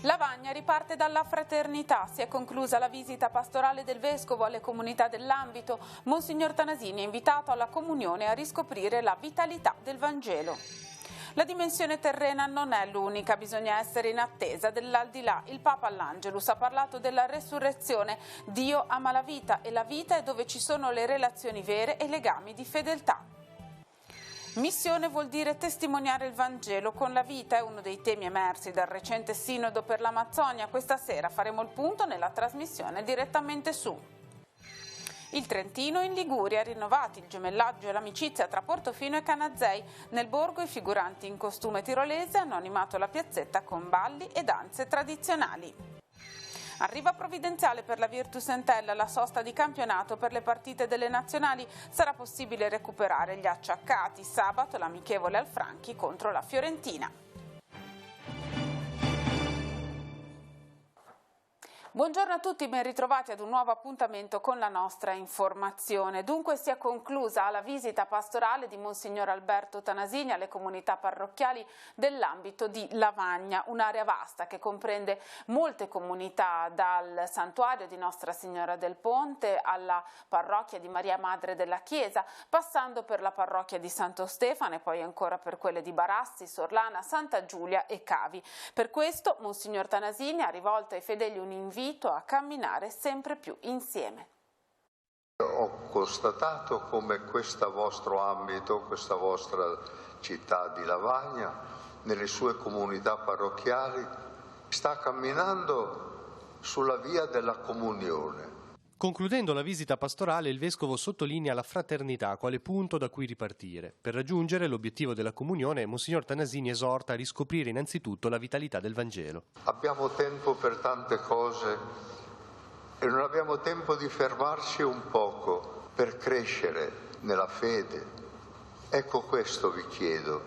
Lavagna riparte dalla fraternità, si è conclusa la visita pastorale del Vescovo alle comunità dell'ambito. Monsignor Tanasini è invitato alla comunione a riscoprire la vitalità del Vangelo. La dimensione terrena non è l'unica, bisogna essere in attesa dell'aldilà. Il Papa all'Angelus ha parlato della resurrezione. Dio ama la vita e la vita è dove ci sono le relazioni vere e i legami di fedeltà. Missione vuol dire testimoniare il Vangelo con la vita, è uno dei temi emersi dal recente sinodo per l'Amazzonia. Questa sera faremo il punto nella trasmissione Direttamente su. Il Trentino in Liguria, rinnovati il gemellaggio e l'amicizia tra Portofino e Canazei. Nel borgo i figuranti in costume tirolese hanno animato la piazzetta con balli e danze tradizionali. Arriva provvidenziale per la Virtus Entella, la sosta di campionato per le partite delle nazionali. Sarà possibile recuperare gli acciaccati. Sabato l'amichevole al Franchi contro la Fiorentina. Buongiorno a tutti, ben ritrovati ad un nuovo appuntamento con la nostra informazione. Dunque si è conclusa la visita pastorale di Monsignor Alberto Tanasini alle comunità parrocchiali dell'ambito di Lavagna, un'area vasta che comprende molte comunità, dal santuario di Nostra Signora del Ponte alla parrocchia di Maria Madre della Chiesa, passando per la parrocchia di Santo Stefano e poi ancora per quelle di Barassi, Sorlana, Santa Giulia e Cavi. Per questo Monsignor Tanasini ha rivolto ai fedeli un invito a camminare sempre più insieme. Ho constatato come questo vostro ambito, questa vostra città di Lavagna, nelle sue comunità parrocchiali, sta camminando sulla via della comunione. Concludendo la visita pastorale, il Vescovo sottolinea la fraternità quale punto da cui ripartire. Per raggiungere l'obiettivo della comunione, Monsignor Tanasini esorta a riscoprire innanzitutto la vitalità del Vangelo. Abbiamo tempo per tante cose e non abbiamo tempo di fermarci un poco per crescere nella fede. Ecco, questo vi chiedo,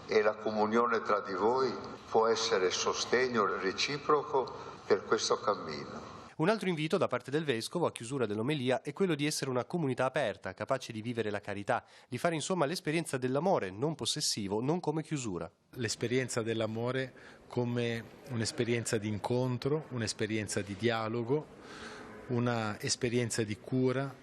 e la comunione tra di voi può essere sostegno reciproco per questo cammino. Un altro invito da parte del Vescovo a chiusura dell'omelia è quello di essere una comunità aperta, capace di vivere la carità, di fare insomma l'esperienza dell'amore non possessivo, non come chiusura. L'esperienza dell'amore come un'esperienza di incontro, un'esperienza di dialogo, un'esperienza di cura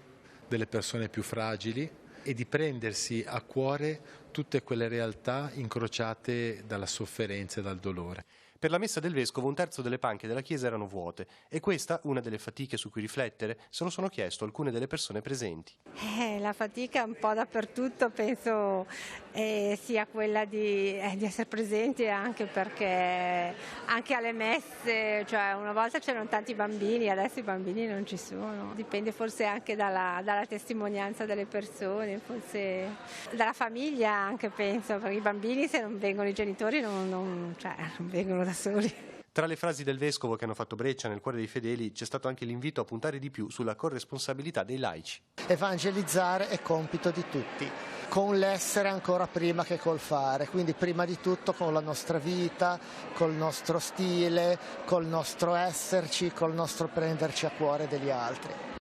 delle persone più fragili e di prendersi a cuore tutte quelle realtà incrociate dalla sofferenza e dal dolore. Per la messa del Vescovo un terzo delle panche della chiesa erano vuote e questa, una delle fatiche su cui riflettere, se lo sono chiesto alcune delle persone presenti. La fatica è un po' dappertutto, penso sia quella di essere presenti, anche perché anche alle messe, cioè una volta c'erano tanti bambini, adesso i bambini non ci sono. Dipende forse anche dalla testimonianza delle persone, forse dalla famiglia anche, penso, perché i bambini, se non vengono i genitori non vengono da soli. Tra le frasi del Vescovo che hanno fatto breccia nel cuore dei fedeli c'è stato anche l'invito a puntare di più sulla corresponsabilità dei laici. Evangelizzare è compito di tutti, con l'essere ancora prima che col fare, quindi prima di tutto con la nostra vita, col nostro stile, col nostro esserci, col nostro prenderci a cuore degli altri.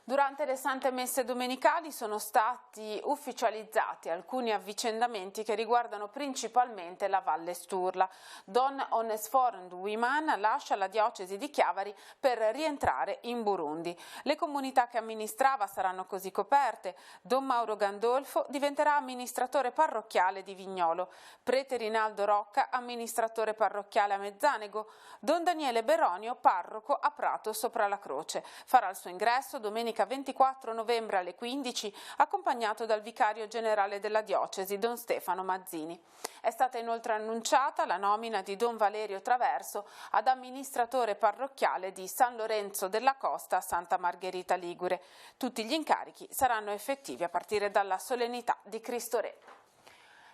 Durante le Sante Messe domenicali sono stati ufficializzati alcuni avvicendamenti che riguardano principalmente la Valle Sturla. Don Onesfornd Wiman lascia la diocesi di Chiavari per rientrare in Burundi. Le comunità che amministrava saranno così coperte. Don Mauro Gandolfo diventerà amministratore parrocchiale di Vignolo. Prete Rinaldo Rocca, amministratore parrocchiale a Mezzanego. Don Daniele Beronio, parroco a Prato sopra la Croce. Farà il suo ingresso domenica 24 novembre alle 15, accompagnato dal vicario generale della diocesi, Don Stefano Mazzini. È stata inoltre annunciata la nomina di Don Valerio Traverso ad amministratore parrocchiale di San Lorenzo della Costa, Santa Margherita Ligure. Tutti gli incarichi saranno effettivi a partire dalla solennità di Cristo Re.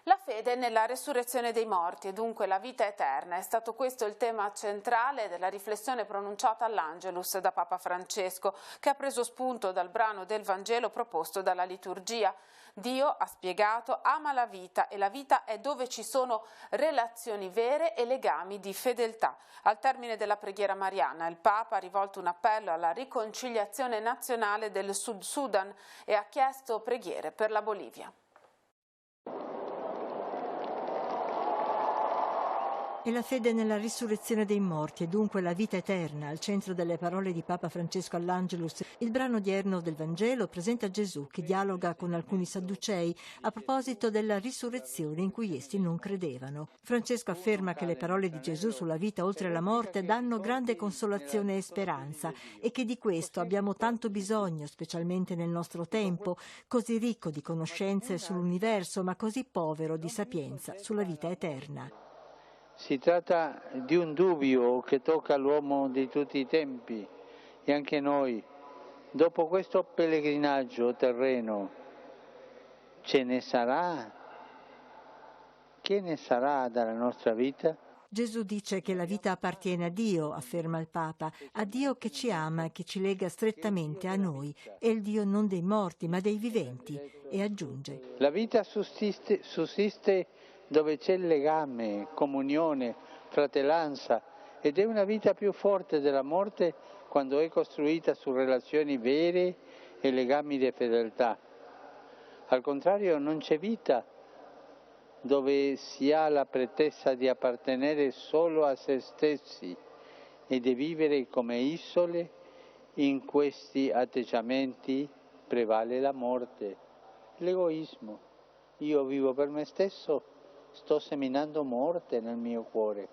La fede nella resurrezione dei morti e dunque la vita eterna è stato questo il tema centrale della riflessione pronunciata all'Angelus da Papa Francesco, che ha preso spunto dal brano del Vangelo proposto dalla liturgia. Dio, ha spiegato, ama la vita e la vita è dove ci sono relazioni vere e legami di fedeltà. Al termine della preghiera mariana il Papa ha rivolto un appello alla riconciliazione nazionale del Sud Sudan e ha chiesto preghiere per la Bolivia. È la fede nella risurrezione dei morti e dunque la vita eterna al centro delle parole di Papa Francesco all'Angelus. Il brano odierno del Vangelo presenta Gesù che dialoga con alcuni sadducei a proposito della risurrezione in cui essi non credevano. Francesco afferma che le parole di Gesù sulla vita oltre la morte danno grande consolazione e speranza e che di questo abbiamo tanto bisogno, specialmente nel nostro tempo, così ricco di conoscenze sull'universo ma così povero di sapienza sulla vita eterna. Si tratta di un dubbio che tocca l'uomo di tutti i tempi e anche noi. Dopo questo pellegrinaggio terreno, ce ne sarà? Che ne sarà della nostra vita? Gesù dice che la vita appartiene a Dio, afferma il Papa, a Dio che ci ama e che ci lega strettamente a noi. È il Dio non dei morti ma dei viventi. E aggiunge: La vita sussiste dove c'è il legame, comunione, fratellanza, ed è una vita più forte della morte quando è costruita su relazioni vere e legami di fedeltà. Al contrario, non c'è vita dove si ha la pretesa di appartenere solo a se stessi e di vivere come isole. In questi atteggiamenti prevale la morte, l'egoismo. Io vivo per me stesso, sto seminando morte nel mio cuore.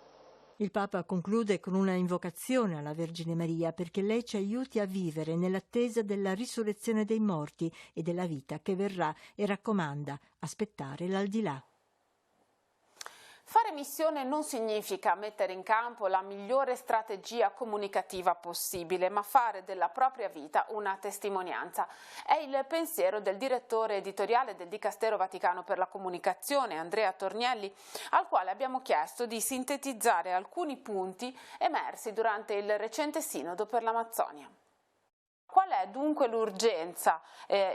Il Papa conclude con una invocazione alla Vergine Maria perché lei ci aiuti a vivere nell'attesa della risurrezione dei morti e della vita che verrà e raccomanda aspettare l'aldilà. Fare missione non significa mettere in campo la migliore strategia comunicativa possibile, ma fare della propria vita una testimonianza. È il pensiero del direttore editoriale del Dicastero Vaticano per la Comunicazione, Andrea Tornielli, al quale abbiamo chiesto di sintetizzare alcuni punti emersi durante il recente Sinodo per l'Amazzonia. Qual è dunque l'urgenza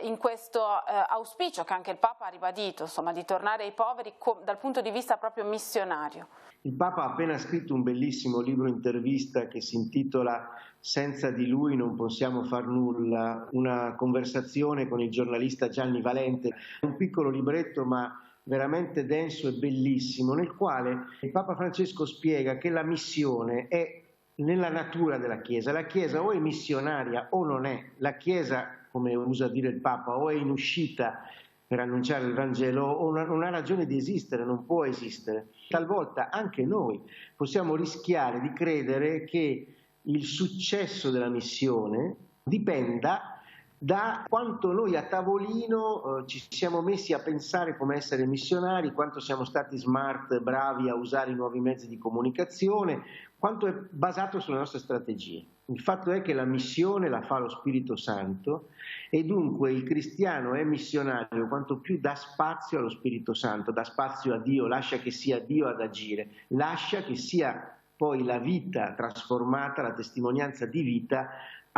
in questo auspicio che anche il Papa ha ribadito, insomma, di tornare ai poveri dal punto di vista proprio missionario? Il Papa ha appena scritto un bellissimo libro intervista che si intitola Senza di lui non possiamo far nulla, una conversazione con il giornalista Gianni Valente, un piccolo libretto ma veramente denso e bellissimo, nel quale il Papa Francesco spiega che la missione è nella natura della Chiesa. La Chiesa o è missionaria o non è. La Chiesa, come usa dire il Papa, o è in uscita per annunciare il Vangelo o non ha ragione di esistere, non può esistere. Talvolta anche noi possiamo rischiare di credere che il successo della missione dipenda da quanto noi a tavolino ci siamo messi a pensare come essere missionari, quanto siamo stati smart, bravi a usare i nuovi mezzi di comunicazione, quanto è basato sulle nostre strategie. Il fatto è che la missione la fa lo Spirito Santo e dunque il cristiano è missionario quanto più dà spazio allo Spirito Santo, dà spazio a Dio, lascia che sia Dio ad agire, lascia che sia poi la vita trasformata, la testimonianza di vita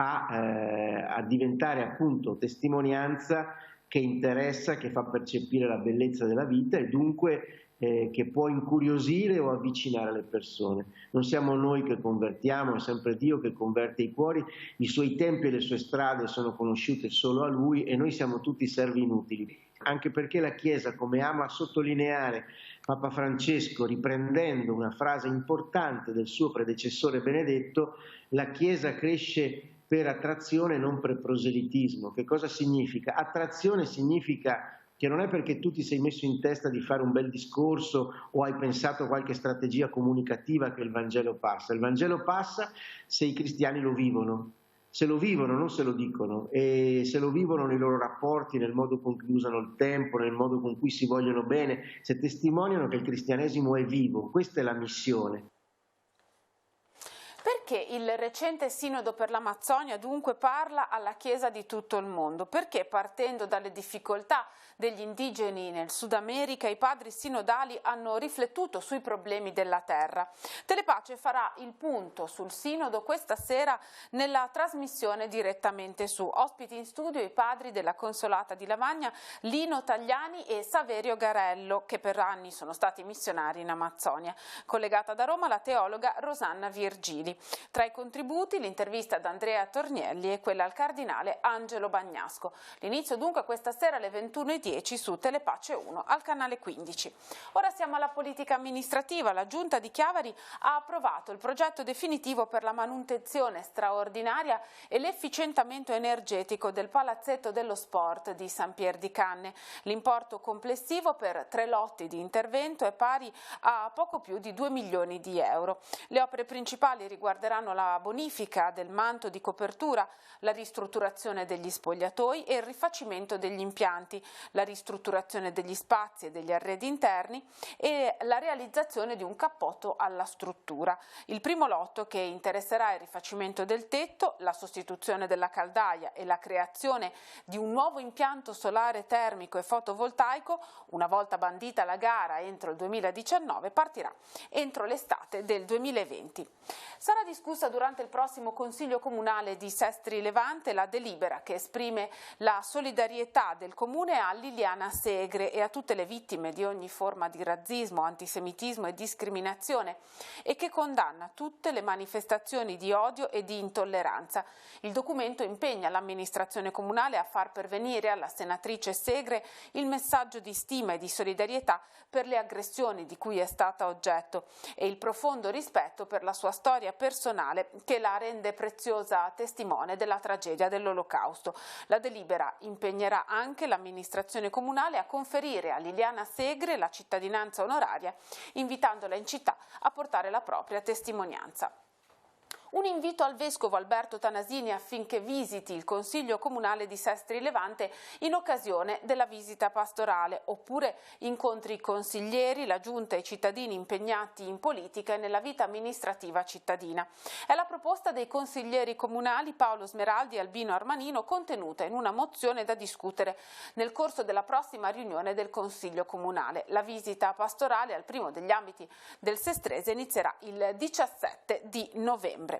a diventare appunto testimonianza che interessa, che fa percepire la bellezza della vita e dunque che può incuriosire o avvicinare le persone. Non siamo noi che convertiamo, è sempre Dio che converte i cuori, i suoi tempi e le sue strade sono conosciute solo a Lui e noi siamo tutti servi inutili. Anche perché la Chiesa, come ama sottolineare Papa Francesco, riprendendo una frase importante del suo predecessore Benedetto, la Chiesa cresce per attrazione, non per proselitismo. Che cosa significa? Attrazione significa che non è perché tu ti sei messo in testa di fare un bel discorso o hai pensato a qualche strategia comunicativa che il Vangelo passa. Il Vangelo passa se i cristiani lo vivono. Se lo vivono, non se lo dicono, e se lo vivono nei loro rapporti, nel modo con cui usano il tempo, nel modo con cui si vogliono bene, se testimoniano che il cristianesimo è vivo. Questa è la missione. Perché il recente Sinodo per l'Amazzonia dunque parla alla Chiesa di tutto il mondo? Perché partendo dalle difficoltà degli indigeni nel Sud America i padri sinodali hanno riflettuto sui problemi della terra? Telepace farà il punto sul Sinodo questa sera nella trasmissione direttamente su. Ospiti in studio i padri della Consolata di Lavagna, Lino Tagliani e Saverio Garello, che per anni sono stati missionari in Amazzonia. Collegata da Roma la teologa Rosanna Virgili. Tra i contributi l'intervista ad Andrea Tornielli e quella al cardinale Angelo Bagnasco. L'inizio dunque questa sera alle 21:10 su Telepace 1 al canale 15. Ora siamo alla politica amministrativa. La Giunta di Chiavari ha approvato il progetto definitivo per la manutenzione straordinaria e l'efficientamento energetico del Palazzetto dello Sport di San Pier di Canne. L'importo complessivo per 3 lotti di intervento è pari a poco più di 2 milioni di euro. Le opere principali riguarderanno la bonifica del manto di copertura, la ristrutturazione degli spogliatoi e il rifacimento degli impianti, la ristrutturazione degli spazi e degli arredi interni e la realizzazione di un cappotto alla struttura. Il primo lotto, che interesserà il rifacimento del tetto, la sostituzione della caldaia e la creazione di un nuovo impianto solare termico e fotovoltaico, una volta bandita la gara entro il 2019, partirà entro l'estate del 2020. Sarà discussa durante il prossimo Consiglio Comunale di Sestri Levante la delibera che esprime la solidarietà del Comune a Liliana Segre e a tutte le vittime di ogni forma di razzismo, antisemitismo e discriminazione e che condanna tutte le manifestazioni di odio e di intolleranza. Il documento impegna l'amministrazione comunale a far pervenire alla senatrice Segre il messaggio di stima e di solidarietà per le aggressioni di cui è stata oggetto e il profondo rispetto per la sua storia personale che la rende preziosa testimone della tragedia dell'Olocausto. La delibera impegnerà anche l'amministrazione comunale a conferire a Liliana Segre la cittadinanza onoraria, invitandola in città a portare la propria testimonianza. Un invito al Vescovo Alberto Tanasini affinché visiti il Consiglio Comunale di Sestri Levante in occasione della visita pastorale, oppure incontri i consiglieri, la Giunta e i cittadini impegnati in politica e nella vita amministrativa cittadina. È la proposta dei consiglieri comunali Paolo Smeraldi e Albino Armanino, contenuta in una mozione da discutere nel corso della prossima riunione del Consiglio Comunale. La visita pastorale al primo degli ambiti del Sestrese inizierà il 17 di novembre.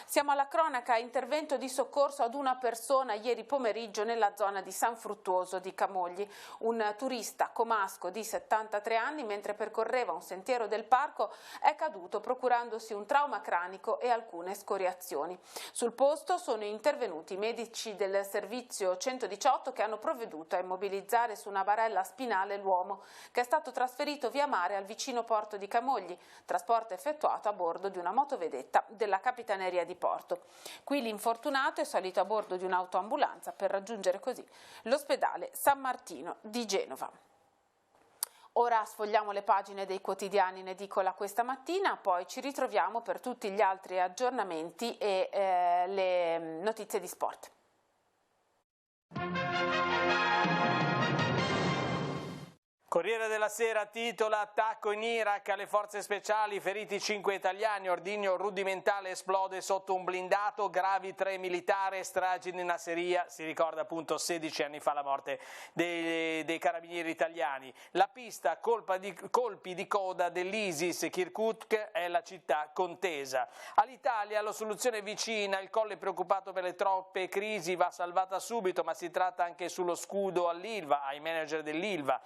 Siamo alla cronaca, intervento di soccorso ad una persona ieri pomeriggio nella zona di San Fruttuoso di Camogli. Un turista comasco di 73 anni, mentre percorreva un sentiero del parco, è caduto procurandosi un trauma cranico e alcune scoriazioni. Sul posto sono intervenuti i medici del servizio 118 che hanno provveduto a immobilizzare su una barella spinale l'uomo, che è stato trasferito via mare al vicino porto di Camogli, trasporto effettuato a bordo di una motovedetta della Capitaneria di Porto. Qui l'infortunato è salito a bordo di un'autoambulanza per raggiungere così l'ospedale San Martino di Genova. Ora sfogliamo le pagine dei quotidiani in edicola questa mattina, poi ci ritroviamo per tutti gli altri aggiornamenti e le notizie di sport. Corriere della Sera titola: attacco in Iraq alle forze speciali, feriti 5 italiani, ordigno rudimentale esplode sotto un blindato, gravi 3 militari, stragi di Nasiriyah, si ricorda appunto 16 anni fa la morte dei carabinieri italiani. La pista, colpi di coda dell'ISIS, Kirkuk è la città contesa. All'Italia la soluzione vicina, il Colle preoccupato per le troppe crisi, va salvata subito, ma si tratta anche sullo scudo all'Ilva, ai manager dell'Ilva.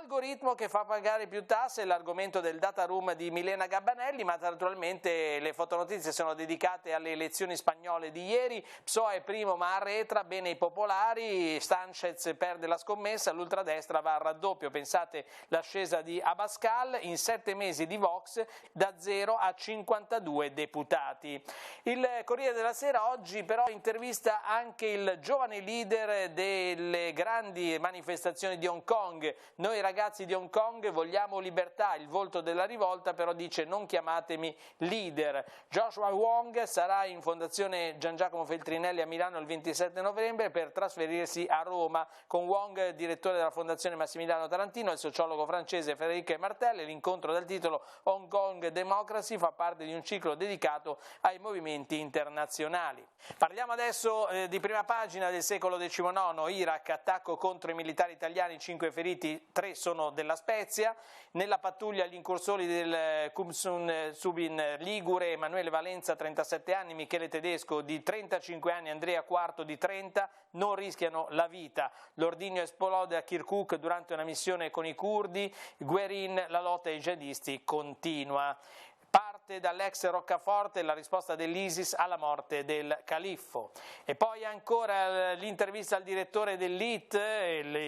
L'algoritmo che fa pagare più tasse è l'argomento del data room di Milena Gabbanelli, ma naturalmente le fotonotizie sono dedicate alle elezioni spagnole di ieri. PSOE è primo ma arretra, bene i popolari, Sanchez perde la scommessa, l'ultradestra va al raddoppio, pensate l'ascesa di Abascal, in 7 mesi di Vox da 0 a 52 deputati. Il Corriere della Sera oggi però intervista anche il giovane leader delle grandi manifestazioni di Hong Kong. Noi ragazzi di Hong Kong vogliamo libertà, il volto della rivolta però dice: non chiamatemi leader. Joshua Wong sarà in Fondazione Gian Giacomo Feltrinelli a Milano il 27 novembre per trasferirsi a Roma. Con Wong, direttore della Fondazione Massimiliano Tarantino, il sociologo francese Frédéric Martel. L'incontro dal titolo Hong Kong Democracy fa parte di un ciclo dedicato ai movimenti internazionali. Parliamo adesso di prima pagina del secolo XIX, Iraq, attacco contro i militari italiani, 5 feriti, 3 sono della Spezia. Nella pattuglia gli incursori del Kumsun Subin Ligure, Emanuele Valenza 37 anni, Michele Tedesco di 35 anni, Andrea Quarto di 30, non rischiano la vita. L'ordigno esplode a Kirkuk durante una missione con i curdi, Guerin, la lotta ai jihadisti continua. Parte parte dall'ex Roccaforte la risposta dell'ISIS alla morte del califfo. E poi ancora l'intervista al direttore dell'IT,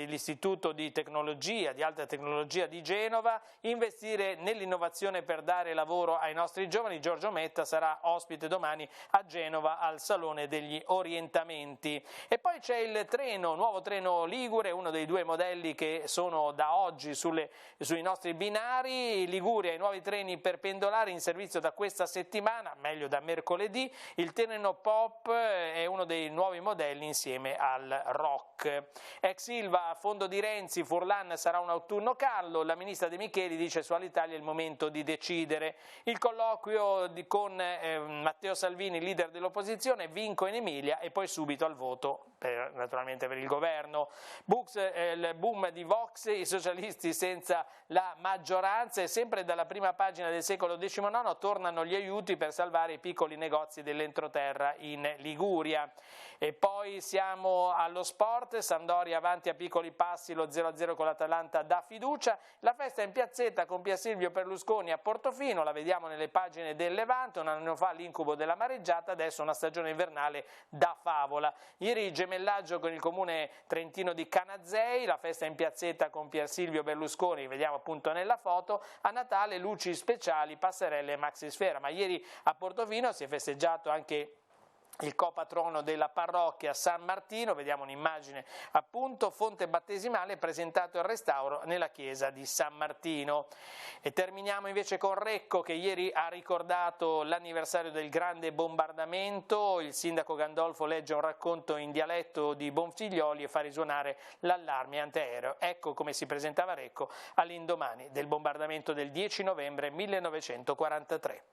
l'Istituto di Tecnologia, di Alta Tecnologia di Genova, investire nell'innovazione per dare lavoro ai nostri giovani. Giorgio Metta sarà ospite domani a Genova al Salone degli Orientamenti. E poi c'è il treno, nuovo treno Ligure, uno dei due modelli che sono da oggi sui nostri binari. Liguria, i nuovi treni per pendolari in servizio da questa settimana, meglio da mercoledì. Il treno Pop è uno dei nuovi modelli insieme al Rock. Ex Ilva, fondo di Renzi, Furlan sarà un autunno caldo. La ministra De Micheli dice su Alitalia è il momento di decidere. Il colloquio con Matteo Salvini, leader dell'opposizione, vinco in Emilia e poi subito al voto naturalmente per il governo. Il boom di Vox, i socialisti senza la maggioranza, e sempre dalla prima pagina del secolo XIX tornano gli aiuti per salvare i piccoli negozi dell'entroterra in Liguria. E poi siamo allo sport, Sampdoria avanti a piccoli passi, lo 0-0 con l'Atalanta dà fiducia. La festa in piazzetta con Pier Silvio Berlusconi a Portofino, la vediamo nelle pagine del Levante. Un anno fa l'incubo della mareggiata, adesso una stagione invernale da favola. Ieri gemellaggio con il comune trentino di Canazei, la festa in piazzetta con Pier Silvio Berlusconi, vediamo appunto nella foto. A Natale luci speciali, passerelle e maxisfera, ma ieri a Portofino si è festeggiato anche il copatrono della parrocchia San Martino, vediamo un'immagine appunto, fonte battesimale, presentato il restauro nella chiesa di San Martino. E terminiamo invece con Recco, che ieri ha ricordato l'anniversario del grande bombardamento. Il sindaco Gandolfo legge un racconto in dialetto di Bonfiglioli e fa risuonare l'allarme antiaereo. Ecco come si presentava Recco all'indomani del bombardamento del 10 novembre 1943.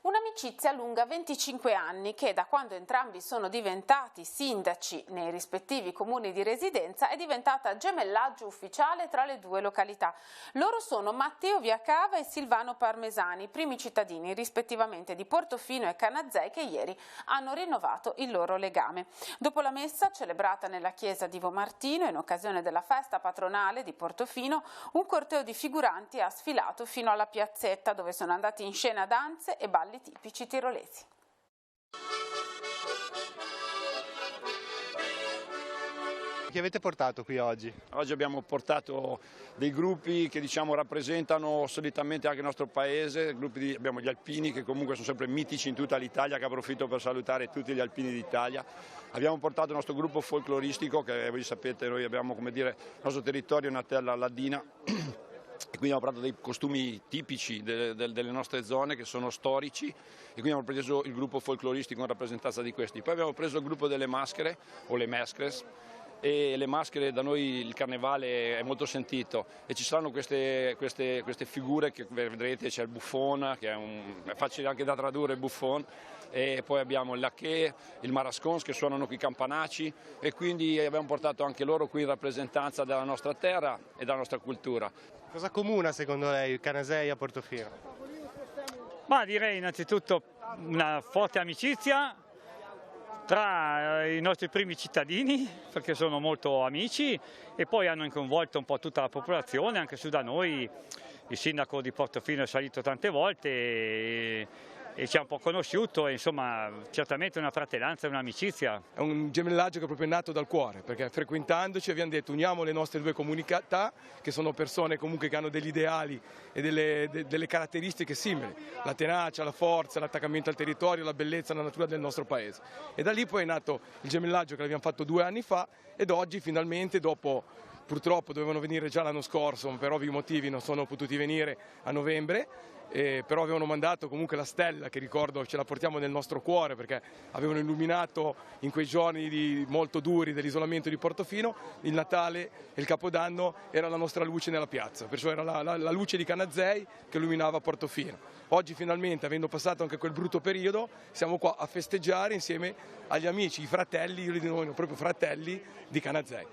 Un'amicizia lunga 25 anni che, da quando entrambi sono diventati sindaci nei rispettivi comuni di residenza, è diventata gemellaggio ufficiale tra le due località. Loro sono Matteo Viacava e Silvano Parmesani, primi cittadini rispettivamente di Portofino e Canazei, che ieri hanno rinnovato il loro legame. Dopo la messa celebrata nella chiesa di Vomartino in occasione della festa patronale di Portofino, un corteo di figuranti ha sfilato fino alla piazzetta, dove sono andati in scena danze e balli tipici tirolesi. Chi avete portato qui oggi? Oggi abbiamo portato dei gruppi che rappresentano solitamente anche il nostro paese. Abbiamo gli alpini, che comunque sono sempre mitici in tutta l'Italia, che approfitto per salutare tutti gli alpini d'Italia. Abbiamo portato il nostro gruppo folcloristico, che voi sapete, noi abbiamo, il nostro territorio è una terra ladina. E quindi abbiamo portato dei costumi tipici delle nostre zone, che sono storici, e quindi abbiamo preso il gruppo folcloristico in rappresentanza di questi. Poi abbiamo preso il gruppo delle maschere, o le maskers, e le maschere, da noi il carnevale è molto sentito, e ci saranno queste figure che vedrete. C'è il buffon, che è facile anche da tradurre, il buffon, e poi abbiamo il laché, il marascons, che suonano qui i campanaci, e quindi abbiamo portato anche loro qui in rappresentanza della nostra terra e della nostra cultura. Cosa accomuna secondo lei il Canazei a Portofino? Ma direi innanzitutto una forte amicizia tra i nostri primi cittadini, perché sono molto amici, e poi hanno coinvolto un po' tutta la popolazione, anche su da noi. Il sindaco di Portofino è salito tante volte e ci ha un po' conosciuto, e insomma certamente una fratellanza e un'amicizia. È un gemellaggio che è proprio nato dal cuore, perché frequentandoci abbiamo detto uniamo le nostre due comunità, che sono persone comunque che hanno degli ideali e delle caratteristiche simili, la tenacia, la forza, l'attaccamento al territorio, la bellezza, la natura del nostro paese. E da lì poi è nato il gemellaggio, che l'abbiamo fatto 2 anni fa, ed oggi finalmente, dopo purtroppo dovevano venire già l'anno scorso, per ovvi motivi non sono potuti venire a novembre, però avevano mandato comunque la stella, che ricordo ce la portiamo nel nostro cuore, perché avevano illuminato in quei giorni molto duri dell'isolamento di Portofino il Natale e il Capodanno. Era la nostra luce nella piazza, perciò era la luce di Canazei che illuminava Portofino. Oggi finalmente, avendo passato anche quel brutto periodo, siamo qua a festeggiare insieme agli amici, i fratelli, io li denomino proprio fratelli di Canazei.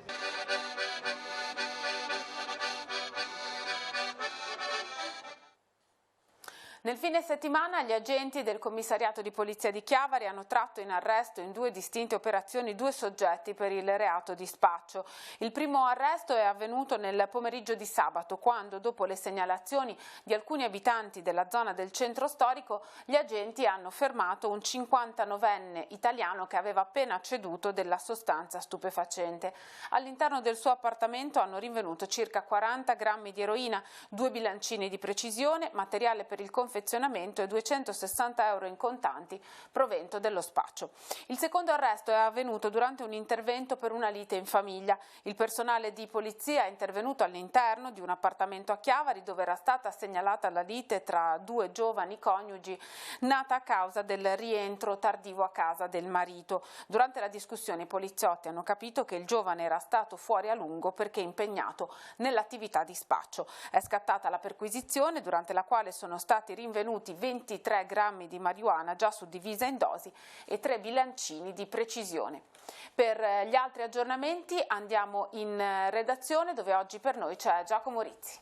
Nel fine settimana gli agenti del commissariato di polizia di Chiavari hanno tratto in arresto in 2 distinte operazioni 2 soggetti per il reato di spaccio. Il primo arresto è avvenuto nel pomeriggio di sabato, quando dopo le segnalazioni di alcuni abitanti della zona del centro storico gli agenti hanno fermato un 59enne italiano che aveva appena ceduto della sostanza stupefacente. All'interno del suo appartamento hanno rinvenuto circa 40 grammi di eroina, 2 bilancini di precisione, materiale per il confezionamento e 260 euro in contanti provento dello spaccio. Il secondo arresto è avvenuto durante un intervento per una lite in famiglia. Il personale di polizia è intervenuto all'interno di un appartamento a Chiavari dove era stata segnalata la lite tra 2 giovani coniugi nata a causa del rientro tardivo a casa del marito. Durante la discussione i poliziotti hanno capito che il giovane era stato fuori a lungo perché impegnato nell'attività di spaccio. È scattata la perquisizione durante la quale sono stati rinvenuti 23 grammi di marijuana già suddivisa in dosi e 3 bilancini di precisione. Per gli altri aggiornamenti andiamo in redazione dove oggi per noi c'è Giacomo Rizzi.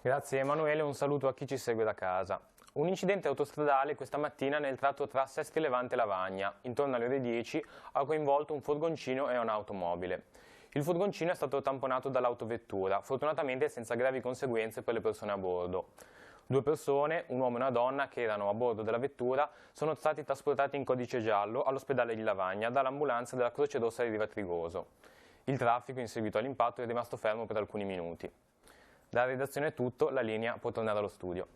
Grazie Emanuele, un saluto a chi ci segue da casa. Un incidente autostradale questa mattina nel tratto tra Sestri Levante e Lavagna, intorno alle ore 10, ha coinvolto un furgoncino e un'automobile. Il furgoncino è stato tamponato dall'autovettura, fortunatamente senza gravi conseguenze per le persone a bordo. 2 persone, un uomo e una donna, che erano a bordo della vettura, sono stati trasportati in codice giallo all'ospedale di Lavagna dall'ambulanza della Croce Rossa di Riva Trigoso. Il traffico in seguito all'impatto è rimasto fermo per alcuni minuti. Dalla redazione è tutto, la linea può tornare allo studio.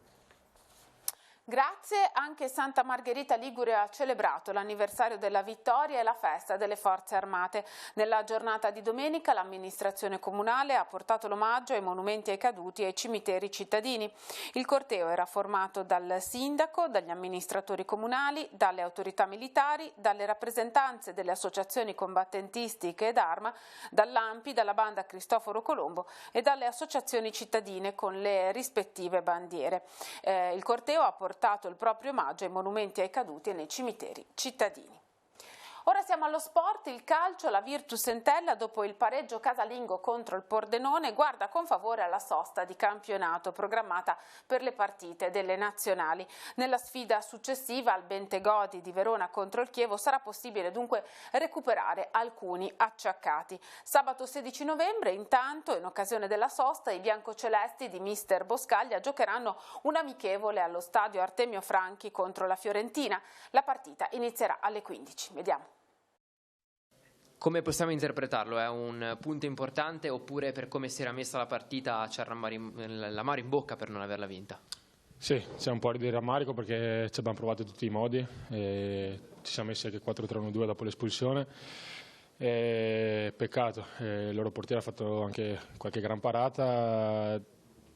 Grazie, anche Santa Margherita Ligure ha celebrato l'anniversario della vittoria e la festa delle forze armate. Nella giornata di domenica l'amministrazione comunale ha portato l'omaggio ai monumenti ai caduti e ai cimiteri cittadini. Il corteo era formato dal sindaco, dagli amministratori comunali, dalle autorità militari, dalle rappresentanze delle associazioni combattentistiche ed arma, dall'ANPI, dalla banda Cristoforo Colombo e dalle associazioni cittadine con le rispettive bandiere. Il corteo ha portato il proprio omaggio ai monumenti ai caduti e nei cimiteri cittadini. Ora siamo allo sport, il calcio, la Virtus Entella dopo il pareggio casalingo contro il Pordenone guarda con favore alla sosta di campionato programmata per le partite delle nazionali. Nella sfida successiva al Bentegodi di Verona contro il Chievo sarà possibile dunque recuperare alcuni acciaccati. Sabato 16 novembre intanto in occasione della sosta i biancocelesti di mister Boscaglia giocheranno un amichevole allo stadio Artemio Franchi contro la Fiorentina. La partita inizierà alle 15. Vediamo. Come possiamo interpretarlo? È un punto importante oppure per come si era messa la partita c'è l'amaro in bocca per non averla vinta? Sì, c'è un po' di rammarico perché ci abbiamo provato in tutti i modi, e ci siamo messi anche 4-3-1-2 dopo l'espulsione. Peccato, il loro portiere ha fatto anche qualche gran parata,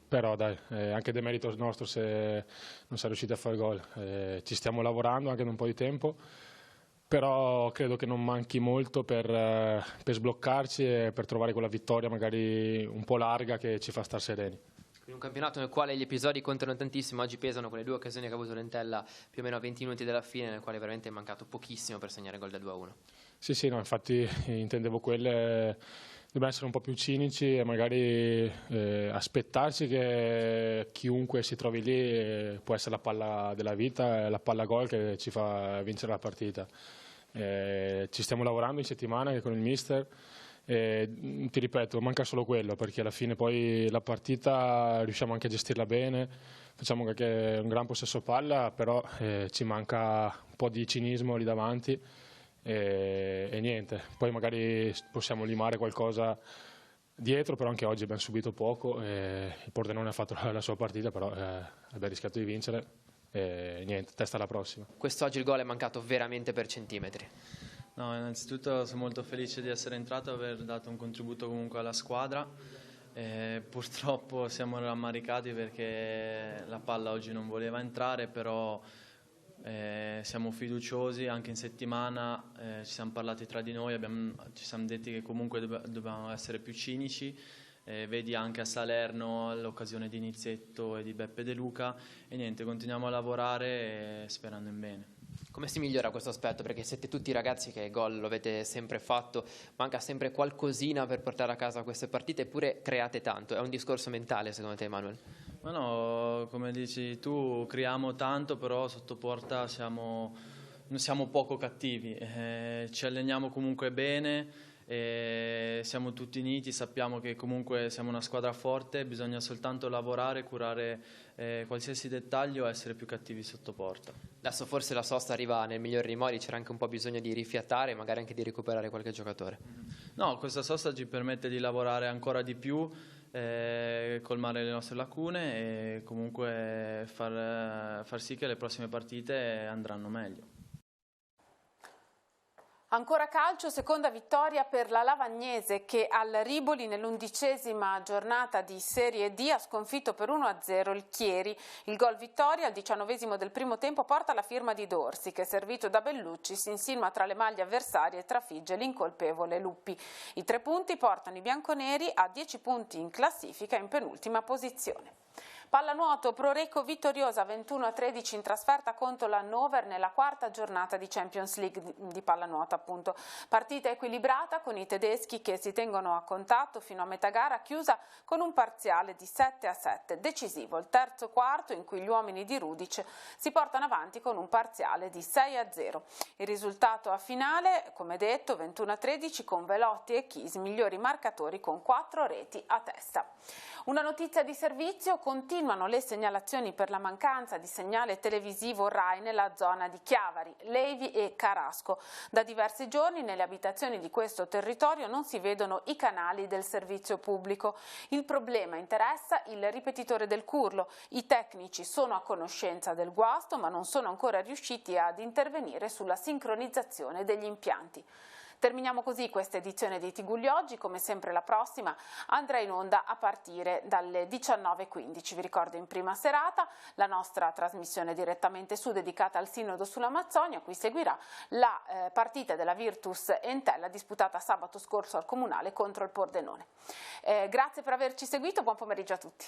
però dai, anche demerito nostro se non si è riusciti a fare gol. Ci stiamo lavorando anche da un po' di tempo. Però credo che non manchi molto per sbloccarci e per trovare quella vittoria magari un po' larga che ci fa star sereni. In un campionato nel quale gli episodi contano tantissimo, oggi pesano quelle 2 occasioni che ha avuto l'Entella più o meno a 20 minuti dalla fine, nel quale veramente è mancato pochissimo per segnare gol da 2-1. Sì, no, infatti intendevo quelle. Dobbiamo essere un po' più cinici e magari aspettarci che chiunque si trovi lì può essere la palla della vita, la palla gol che ci fa vincere la partita. Ci stiamo lavorando in settimana anche con il mister. Ti ripeto, manca solo quello, perché alla fine poi la partita riusciamo anche a gestirla bene, facciamo anche un gran possesso palla, però ci manca un po' di cinismo lì davanti e niente, poi magari possiamo limare qualcosa dietro, però anche oggi abbiamo subito poco, il Pordenone ha fatto la sua partita, però abbiamo rischiato di vincere e niente, testa alla prossima. Quest'oggi il gol è mancato veramente per centimetri. No, innanzitutto sono molto felice di essere entrato e aver dato un contributo comunque alla squadra. Purtroppo siamo rammaricati perché la palla oggi non voleva entrare, però siamo fiduciosi. Anche in settimana ci siamo parlati tra di noi, ci siamo detti che comunque dobbiamo essere più cinici. Vedi anche a Salerno l'occasione di Nizetto e di Beppe De Luca e niente, continuiamo a lavorare sperando in bene. Come si migliora questo aspetto? Perché siete tutti ragazzi che gol lo avete sempre fatto, manca sempre qualcosina per portare a casa queste partite, eppure create tanto. È un discorso mentale secondo te, Emanuel? Ma no, come dici tu, creiamo tanto, però sotto porta siamo poco cattivi, ci alleniamo comunque bene, siamo tutti uniti, sappiamo che comunque siamo una squadra forte, bisogna soltanto lavorare, curare qualsiasi dettaglio e essere più cattivi sotto porta. Adesso forse la sosta arriva nel miglior dei modi, c'era anche un po' bisogno di rifiatare e magari anche di recuperare qualche giocatore. No, questa sosta ci permette di lavorare ancora di più, colmare le nostre lacune e comunque far sì che le prossime partite andranno meglio. Ancora calcio, seconda vittoria per la Lavagnese che al Riboli nell'11ª giornata di Serie D ha sconfitto per 1-0 il Chieri. Il gol vittoria al 19° del primo tempo porta la firma di Dorsi che, servito da Bellucci, si insinua tra le maglie avversarie e trafigge l'incolpevole Luppi. I 3 punti portano i bianconeri a 10 punti in classifica in penultima posizione. Pallanuoto, Proreco vittoriosa 21-13 in trasferta contro l'Hannover nella 4ª giornata di Champions League di pallanuoto appunto. Partita equilibrata con i tedeschi che si tengono a contatto fino a metà gara, chiusa con un parziale di 7-7. Decisivo il terzo quarto in cui gli uomini di Rudic si portano avanti con un parziale di 6-0. Il risultato a finale, come detto, 21-13 con Velotti e Chis migliori marcatori con 4 reti a testa. Una notizia di servizio: continuano le segnalazioni per la mancanza di segnale televisivo Rai nella zona di Chiavari, Levi e Carasco. Da diversi giorni nelle abitazioni di questo territorio non si vedono i canali del servizio pubblico. Il problema interessa il ripetitore del Curlo. I tecnici sono a conoscenza del guasto ma non sono ancora riusciti ad intervenire sulla sincronizzazione degli impianti. Terminiamo così questa edizione di Tigulli Oggi, come sempre la prossima andrà in onda a partire dalle 19:15. Vi ricordo in prima serata la nostra trasmissione direttamente su dedicata al Sinodo sull'Amazzonia, a cui seguirà la partita della Virtus Entella disputata sabato scorso al Comunale contro il Pordenone. Grazie per averci seguito, buon pomeriggio a tutti.